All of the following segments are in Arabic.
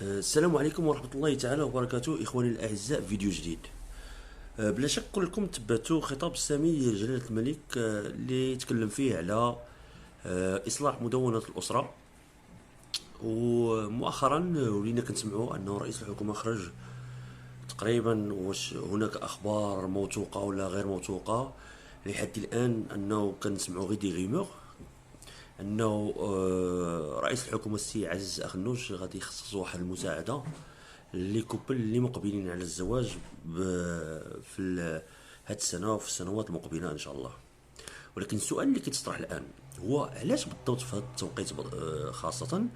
السلام عليكم ورحمة الله تعالى وبركاته إخواني الأعزاء، فيديو جديد. بلا شك كلكم تبعتوا خطاب السامي جلالة الملك اللي تكلم فيه على إصلاح مدونة الأسرة. ومؤخرا ولينا كنسمعوا أنه رئيس الحكومة خرج تقريبا. واش هناك أخبار موثوقة ولا غير موثوقة؟ لحد الآن أنه كنسمعوا غير دي غيمور انه رئيس الحكومه السي عزيز اخنوج غادي يخصص واحد المساعده لي كوبل اللي مقبلين على الزواج في هاد السنه وفي السنوات المقبله ان شاء الله. ولكن السؤال اللي كيتطرح الان هو علاش بالضبط في هذا التوقيت خاصه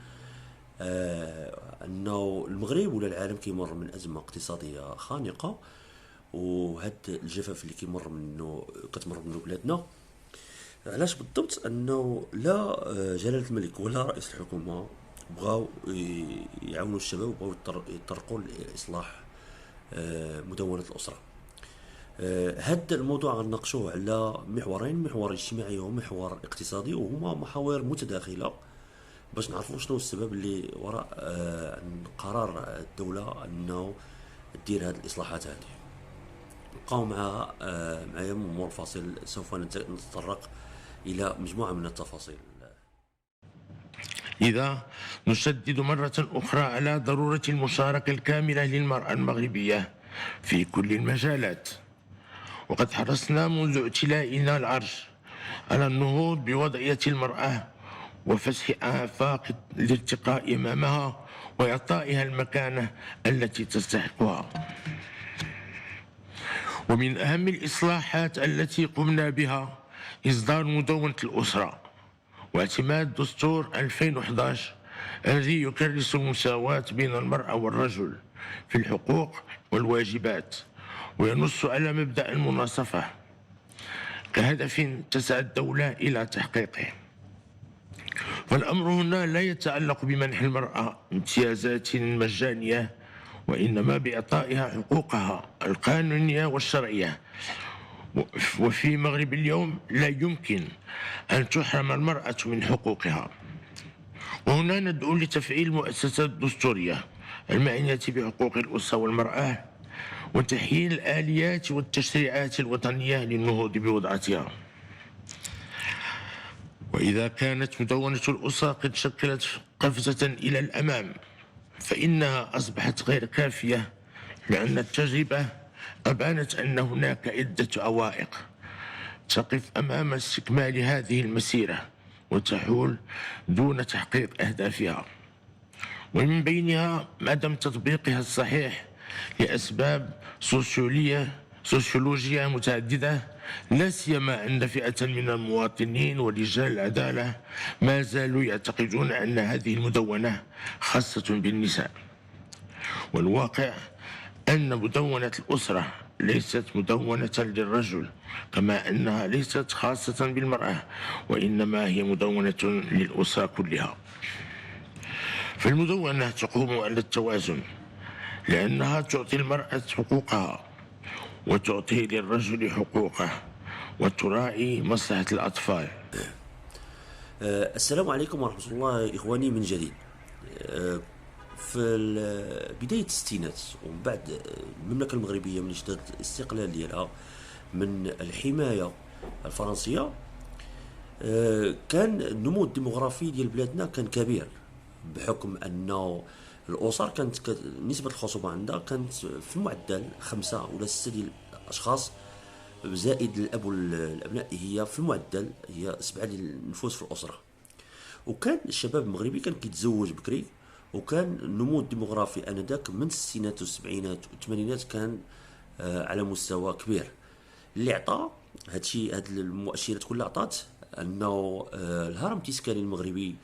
انه المغرب ولا العالم كيمر من ازمه اقتصاديه خانقه، وهاد الجفاف اللي كتمر منه بلادنا. علاش بالضبط انه لا جلالة الملك ولا رئيس الحكومة بغاو يعاونوا الشباب وبغاو يطرقوا لاصلاح مدونة الاسرة؟ هذا الموضوع غنناقشوه على محورين، محور اجتماعي ومحور اقتصادي، وهما محاور متداخلة باش نعرفوا شنو السبب اللي وراء قرار الدولة انه دير هذه الاصلاحات هذه. بقاو معايا مور الفاصل، سوف نتطرق إلى مجموعة من التفاصيل. لذا نشدد مرة أخرى على ضرورة المشاركة الكاملة للمرأة المغربية في كل المجالات، وقد حرصنا منذ اعتلائنا العرش على النهوض بوضعية المرأة وفتح آفاق الارتقاء أمامها وإعطائها المكانة التي تستحقها. ومن أهم الإصلاحات التي قمنا بها إصدار مدونة الأسرة واعتماد دستور 2011 الذي يكرس المساواة بين المرأة والرجل في الحقوق والواجبات، وينص على مبدأ المناصفة كهدف تسعى الدولة إلى تحقيقه. فالأمر هنا لا يتعلق بمنح المرأة امتيازات مجانية، وإنما بإعطائها حقوقها القانونية والشرعية. وفي مغرب اليوم لا يمكن أن تحرم المرأة من حقوقها. وهنا ندعو لتفعيل المؤسسات الدستورية المعنية بحقوق الأنثى والمرأة وتحيين الآليات والتشريعات الوطنية للنهوض بوضعتها. وإذا كانت مدونة الأسرة قد شكلت قفزة إلى الأمام، فإنها أصبحت غير كافية، لأن التجربة أبانت أن هناك عدة عوائق تقف أمام استكمال هذه المسيرة وتحول دون تحقيق أهدافها، ومن بينها عدم تطبيقها الصحيح لأسباب سوسيولوجية متعددة، لا سيما أن فئة من المواطنين ورجال العدالة ما زالوا يعتقدون أن هذه المدونة خاصة بالنساء. والواقع أن مدونة الأسرة ليست مدونة للرجل، كما أنها ليست خاصة بالمرأة، وإنما هي مدونة للأسرة كلها. فالمدونة تقوم على التوازن، لأنها تعطي المرأة حقوقها وتعطي للرجل حقوقه وتراعي مصلحة الأطفال. السلام عليكم ورحمة الله إخواني من جديد. في بداية الستينات ومن بعد المملكة المغربية من اشتدت الاستقلال ديالها من الحماية الفرنسية، كان النمو الديموغرافي ديال بلادنا كان كبير، بحكم أنه الأسر كانت نسبة الخصوبة عندها كانت في المعدل 5 ولا 6 ديال الأشخاص زائد الأب والأبناء، هي في المعدل هي 7 ديال النفوس في الأسرة. وكان الشباب المغربي كان كيتزوج بكري، وكان النمو الديموغرافي انذاك من الستينات والسبعينات والثمانينات كان على مستوى كبير، اللي عطى هاد المؤشرات كلها عطات انه الهرم التسكاني المغربي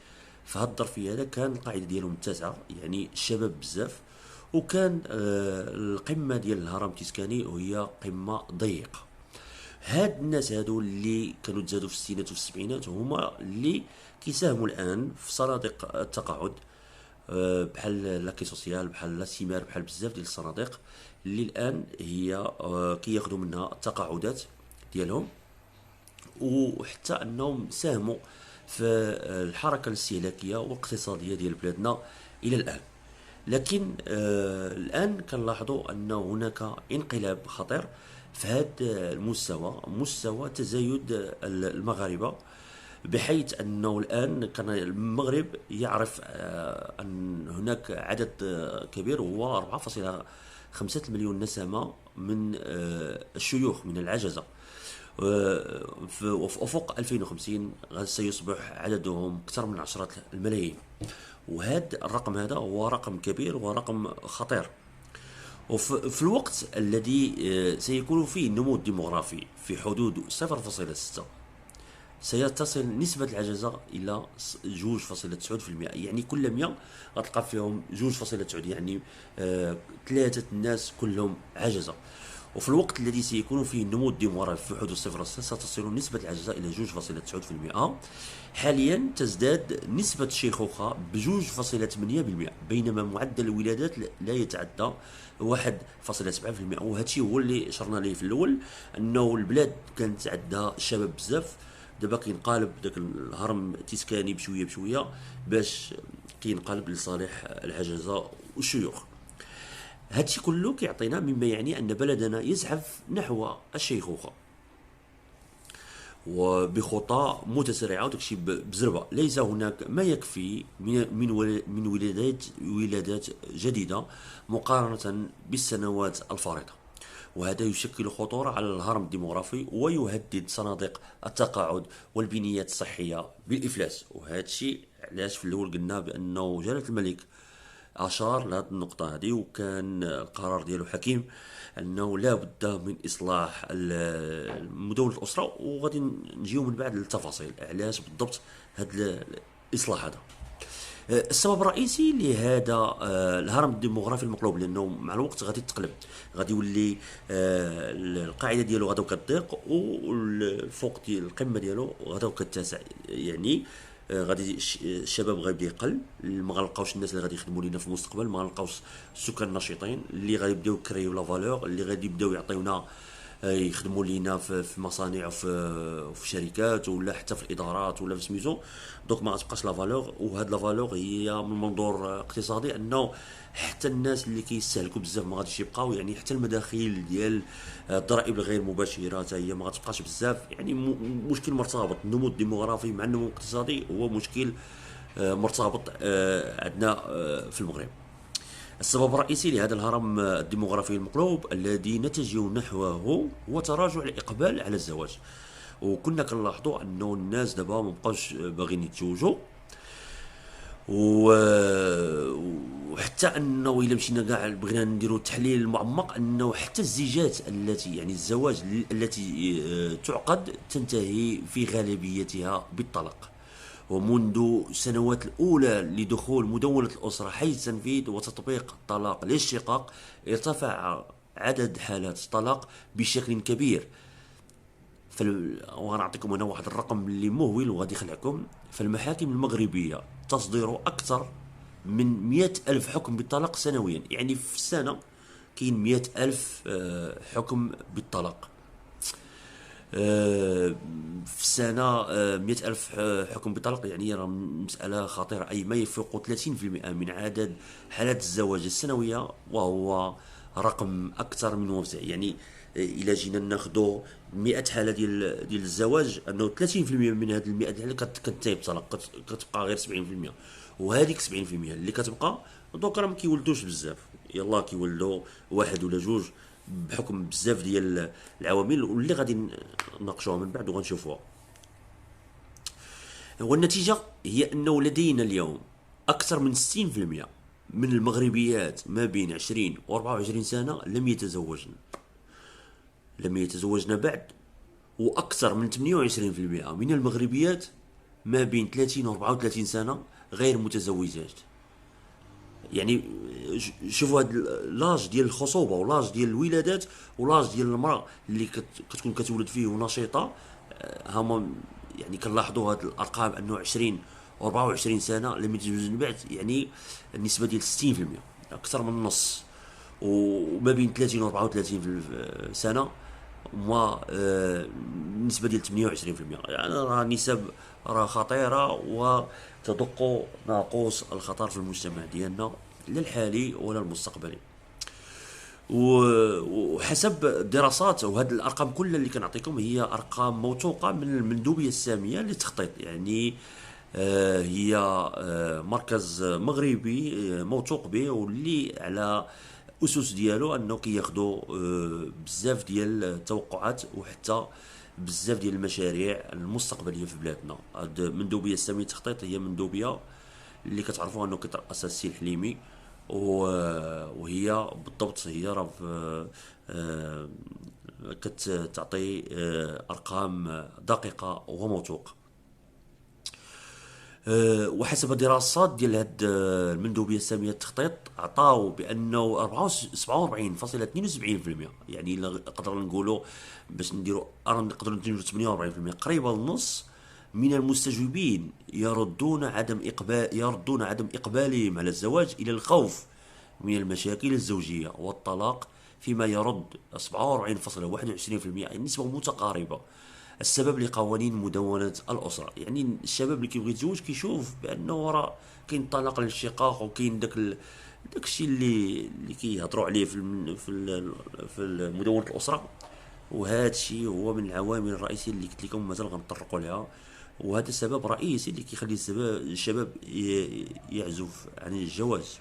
في هاد الظرفيه هذا كان القاعده ديالو متسعه، يعني الشباب بزاف، وكان القمه ديال الهرم التسكاني وهي قمه ضيقه. هاد الناس هادو اللي كانوا تزادوا في الستينات وفي السبعينات هما اللي كيساهموا الان في صناديق التقاعد، بحال لاكي سوسيال، بحال لا سيمار، بحال بزاف ديال الصناديق اللي الان هي كياخذوا منها التقاعدات ديالهم، وحتى انهم ساهموا في الحركه الاستهلاكيه والاقتصاديه ديال بلادنا الى الان. لكن الآن كنلاحظوا أن هناك انقلاب خطير في هذا المستوى، مستوى تزايد المغاربة، بحيث أنه الآن كان المغرب يعرف أن هناك عدد كبير هو 4.5 مليون نسمة من الشيوخ من العجزة. وفي أفق 2050 سيصبح عددهم أكثر من 10 الملايين، وهذا الرقم هذا هو رقم كبير ورقم خطير. وفي الوقت الذي سيكون فيه النمو الديمغرافي في حدود 0.6، سيتصل نسبة العجزة إلى 2.9%. يعني كل 100 غتلقى فيهم 2.9، يعني 3 الناس كلهم عجزة. وفي الوقت الذي سيكون فيه النمو الديمغرافي في حدود 0.6 ستصل نسبة العجزة إلى 2.9%. حاليا تزداد نسبة الشيخوخة ب 2.8%، بينما معدل الولادات لا يتعدى 1.7%. وهذا الشيء هو اللي اشرنا ليه في الاول، انه البلاد كانت عندها الشباب بزاف، دابا كينقلب داك الهرم التسكاني بشويه بشويه باش كينقلب لصالح العجزه والشيوخ. هادشي كله كيعطينا مما يعني ان بلدنا يزحف نحو الشيخوخه وبخطى متسارعه، وداكشي بزربه. ليس هناك ما يكفي من ولادات جديده مقارنه بالسنوات الفارطه، وهذا يشكل خطورة على الهرم الديمغرافي ويهدد صناديق التقاعد والبنيات الصحية بالإفلاس. وهذا الشيء علاش في الأول قلنا بأنه جلالة الملك أشار لهذه النقطة هذه، وكان القرار ديالو حكيم، أنه لا بد من إصلاح مدونة الأسرة. وغادي نجيو من بعد للتفاصيل علاش بالضبط هذا الإصلاح هذا. السبب الرئيسي لهذا الهرم الديموغرافي المقلوب، لانه مع الوقت غادي تقلب، غادي يولي القاعده ديالو غادي كتضيق، والفوق ديال القمه ديالو غادي كتسع. يعني غادي الشباب غيبدا يقل، ما غنلقاوش الناس اللي غادي يخدموا لينا في المستقبل، ما غنلقاوش السكان النشيطين اللي غادي يبداو يكريو لا فالور، اللي غادي يبداو يعطيونا يخدموا لينا في مصانع وفي شركات ولا حتى في الادارات ولا في سميتو. دونك ما غتبقاش لا فالور، وهاد لا فالور هي من منظور اقتصادي انه حتى الناس اللي كيستهلكوا بزاف ما غاديش يبقاو، يعني حتى المداخيل ديال الضرائب الغير مباشره حتى هي ما غتبقاش بزاف. يعني مشكل مرتبط، النمو الديموغرافي مع النمو الاقتصادي هو مشكل مرتبط عندنا في المغرب. السبب الرئيسي لهذا الهرم الديموغرافي المقلوب الذي نتجه نحوه هو تراجع الإقبال على الزواج. وكنا كنلاحظوا انه الناس دابا مابقاوش باغيين يتزوجوا، وحتى انه الا مشينا كاع بغينا نديروا التحليل المعمق انه حتى الزيجات التي يعني الزواج التي تعقد تنتهي في غالبيتها بالطلاق. ومنذ السنوات الأولى لدخول مدونة الأسرة حيث تنفيذ وتطبيق الطلاق للشقاق، ارتفع عدد حالات الطلاق بشكل كبير. وغنعطيكم هنا واحد الرقم اللي مهول وغادي يخلعكم. فالمحاكم المغربية تصدر أكثر من 100,000 حكم بالطلاق سنويا، يعني في السنة كاين 100,000 حكم بالطلاق. في السنة 100,000 حكم بطلاق، يعني راه مسألة خطيرة، أي ما يفوق 30% من عدد حالات الزواج السنوية، وهو رقم أكثر من مفزع. يعني إلا جينا ناخدو 100 حالة ديال الزواج، أنه 30% من هاد 100 حالة كتنتهي بطلاق، كتبقى غير 70%. وهذيك 70% اللي كتبقى دوك راه ما كيولدوش بزاف، يلا كيولدوا واحد ولا جوج بحكم بزاف ديال العوامل واللي غادي نناقشوها من بعد وغنشوفوها. والنتيجة هي أنه لدينا اليوم أكثر من 60% من المغربيات ما بين 20 و 24 سنة لم يتزوجن بعد، وأكثر من 28% من المغربيات ما بين 30 و 34 سنة غير متزوجات. يعني شوفوا هاد لاج ديال الخصوبه ولاج ديال الولادات ولاج ديال المراه اللي كتكون كتولد فيه ونشيطه، هما يعني كنلاحظوا هاد الارقام انه 20 و 24 سنه لم يتزوجن بعد، يعني النسبه ديال 60%، اكثر من النص. وما بين 30 و 34 سنه النسبه ديال 28%، يعني راه نسب راه خطيرة وتدق ناقوس الخطر في المجتمع ديالنا، لا الحالي ولا المستقبلي. وحسب الدراسات، وهذه الارقام كلها اللي كنعطيكم هي ارقام موثوقه من المندوبيه الساميه للتخطيط، يعني هي مركز مغربي موثوق به، واللي على اسس ديالو انه كياخذوا بزاف ديال التوقعات وحتى بزاف ديال المشاريع المستقبليه في بلادنا. هذه المندوبيه الساميه للتخطيط هي مندوبيه اللي كتعرفوا انه كيترأسها السي الحليمي، وهي بالضبط هي راه آه، كتعطي ارقام دقيقه وموثوقه. وحسب دراسات ديال هاد المندوبيه الساميه للتخطيط عطاو بانه 47.72%، يعني إلا نقدر نقولوا باش نديروا نقدروا نديروا 48%، قريبه للنص من المستجوبين يردون عدم اقبالهم على الزواج الى الخوف من المشاكل الزوجيه والطلاق، فيما يرد 47.21%، يعني نسبه متقاربه. السبب لقوانين مدونة الأسرة، يعني الشباب اللي كيبغي يتزوج كيشوف بأنه راه كاين الطلاق للشقاق، وكاين داك الشيء اللي كيهضروا عليه في مدونة الأسرة، وهذا الشيء هو من العوامل الرئيسية اللي قلت لكم مازال غنطرقوا لها، وهذا سبب رئيسي اللي كيخلي الشباب يعزف عن الجواز.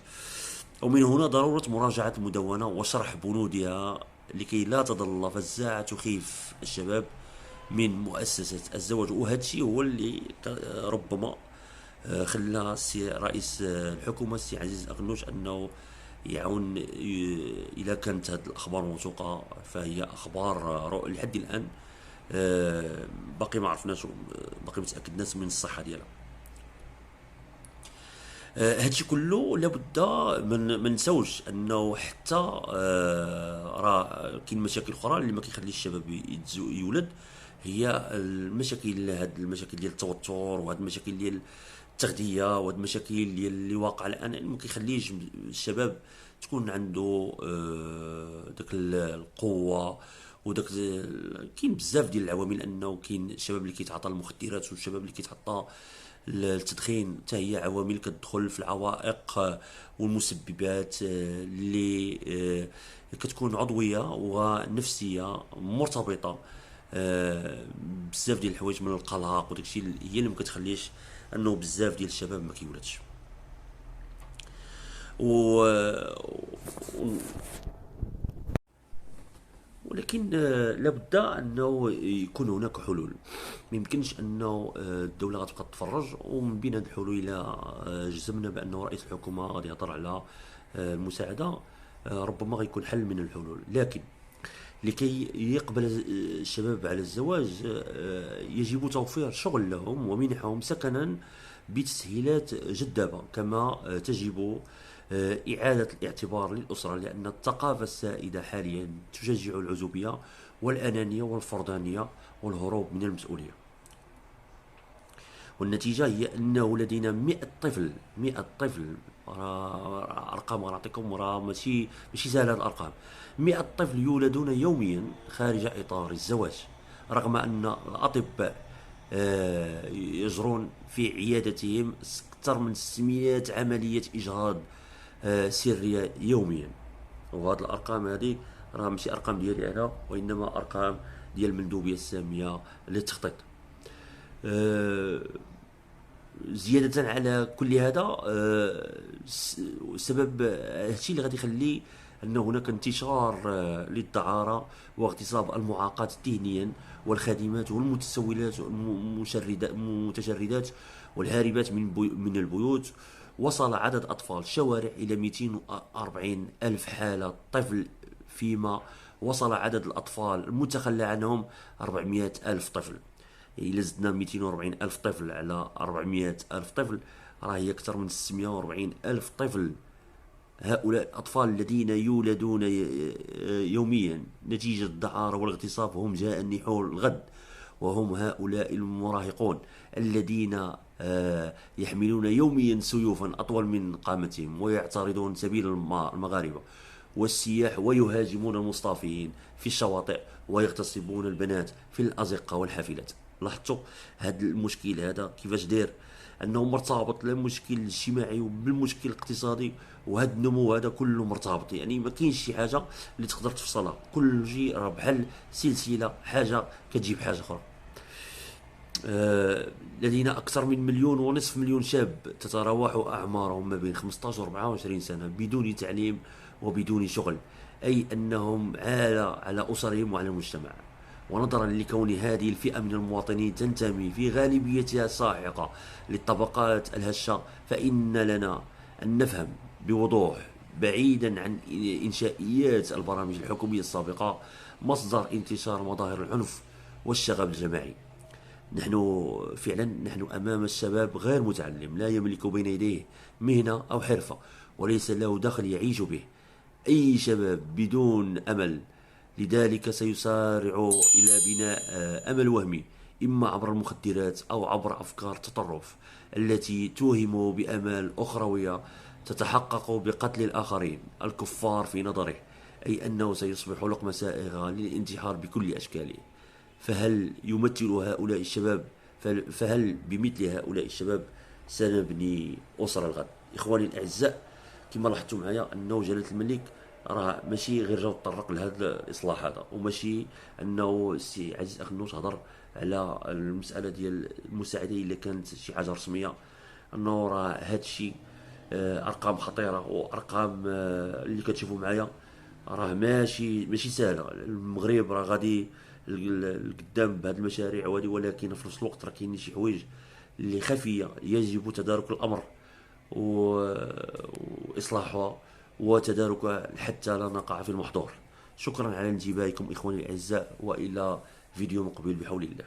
ومن هنا ضرورة مراجعة المدونة وشرح بنودها لكي لا تظل فزاعة تخيف الشباب من مؤسسة الزواج. وهذا الشيء هو اللي ربما خلى رئيس الحكومة السي عزيز أغنوش أنه يعون إذا كانت هذه الأخبار موثوقة فهي أخبار لحد الآن باقي ما عرفناش، باقي ما تأكدناش من الصحة ديالها. هادشي كله لابد من نساوش انه حتى راه كاين مشاكل اخرى اللي ما كيخليش الشباب يولد، هي المشاكل، هاد المشاكل ديال التوتر، وهاد المشاكل ديال التغذيه، وهاد المشاكل ديال اللي واقع الان ما كيخليش الشباب تكون عنده داك القوه وداك. كاين بزاف ديال العوامل، انه كاين الشباب اللي كيتعاطى المخدرات، والشباب اللي كيتعاطى التدخين، حتى هي عوامل كتدخل في العوائق والمسببات اللي كتكون عضويه ونفسيه مرتبطه بزاف ديال الحوايج، من القلق وداكشي هي اللي ما كتخليش انه بزاف ديال الشباب ما كيولدش. و ولكن لابد انه يكون هناك حلول. ما يمكنش انه الدوله غتبقى تتفرج، ومن بين هذه الحلول الى جزمنا بانه رئيس الحكومه غادي يهضر على المساعده، ربما غيكون حل من الحلول. لكن لكي يقبل الشباب على الزواج يجب توفير شغل لهم ومنحهم سكنا بتسهيلات جذابة، كما تجب إعادة الاعتبار للأسرة، لأن الثقافة السائدة حاليا تشجع العزوبية والأنانية والفردانية والهروب من المسؤولية. والنتيجة هي أنه لدينا 100 طفل، أرقام غنعطيكم راه ماشي سهلة الأرقام. 100 طفل يولدون يوميا خارج إطار الزواج، رغم أن الأطباء يجرون في عيادتهم أكثر من 600 عملية إجهاض سرية يوميا. وهذه الأرقام هذه راه ماشي أرقام ديالي أنا، وإنما أرقام ديال المندوبية السامية للتخطيط. زيادة على كل هذا، سبب هادشي اللي غادي يخلي أن هناك انتشار للدعارة واغتصاب المعاقات ذهنيا والخادمات والمتسولات والمتشردات والهاربات من البيوت. وصل عدد أطفال الشوارع إلى 240 ألف حالة طفل، فيما وصل عدد الأطفال المتخلى عنهم 400 ألف طفل. إلا زدنا 240 ألف طفل على 400 ألف طفل راه هي أكثر من 640 ألف طفل. هؤلاء الأطفال الذين يولدون يوميا نتيجة الدعارة والاغتصاب هم جائع الغد، وهم هؤلاء المراهقون الذين يحملون يوميا سيوفا أطول من قامتهم ويعترضون سبيل المغاربة والسياح، ويهاجمون المصطافين في الشواطئ، ويغتصبون البنات في الأزقة والحافلات. لاحظتوا هذا المشكل هذا كيفاش داير، انه مرتبط المشكل الاجتماعي بالمشكل الاقتصادي، وهذا النمو هذا كله مرتبط. يعني ما كاينش شي حاجه اللي تقدر تفصلها، كل شيء راه بحال سلسله، حاجه كتجيب حاجه اخرى. لدينا أكثر من 1.5 مليون شاب تتراوح أعمارهم ما بين 15 و 24 سنة بدون تعليم وبدون شغل، أي أنهم عالة على أسرهم وعلى المجتمع. ونظرا لكون هذه الفئة من المواطنين تنتمي في غالبيتها الساحقة للطبقات الهشة، فإن لنا أن نفهم بوضوح، بعيدا عن إنشائيات البرامج الحكومية السابقة، مصدر انتشار مظاهر العنف والشغب الجماعي. نحن أمام الشباب غير متعلم، لا يملك بين يديه مهنة أو حرفة، وليس له دخل يعيش به. أي شباب بدون أمل، لذلك سيسارع إلى بناء أمل وهمي، إما عبر المخدرات أو عبر أفكار التطرف التي توهم بأمال أخروية تتحقق بقتل الآخرين الكفار في نظره، أي أنه سيصبح لقمة سائغة للانتحار بكل أشكاله. فهل بمثل هؤلاء الشباب سنبني أسرة الغد؟ إخواني الأعزاء، كما لاحظتوا معايا أنه جلالة الملك راه ماشي غير جاو تطرق لهذا الإصلاح هذا، وماشي أنه السي عزيز أخنوش هضر على المسألة ديال المساعدة إلا كانت شي حاجة رسمية، أنه راه هذا الشيء أرقام خطيرة، وأرقام اللي كتشوفوا معايا راه ماشي سهله. المغرب راه غادي لقدام بهذه المشاريع وهذه، ولكن في نفس الوقت راه كاينين شي حوايج اللي خفيه يجب تدارك الامر واصلاحها وتداركها حتى لا نقع في المحظور. شكرا على انتباهكم اخواني الاعزاء، والى فيديو مقبل بحول الله.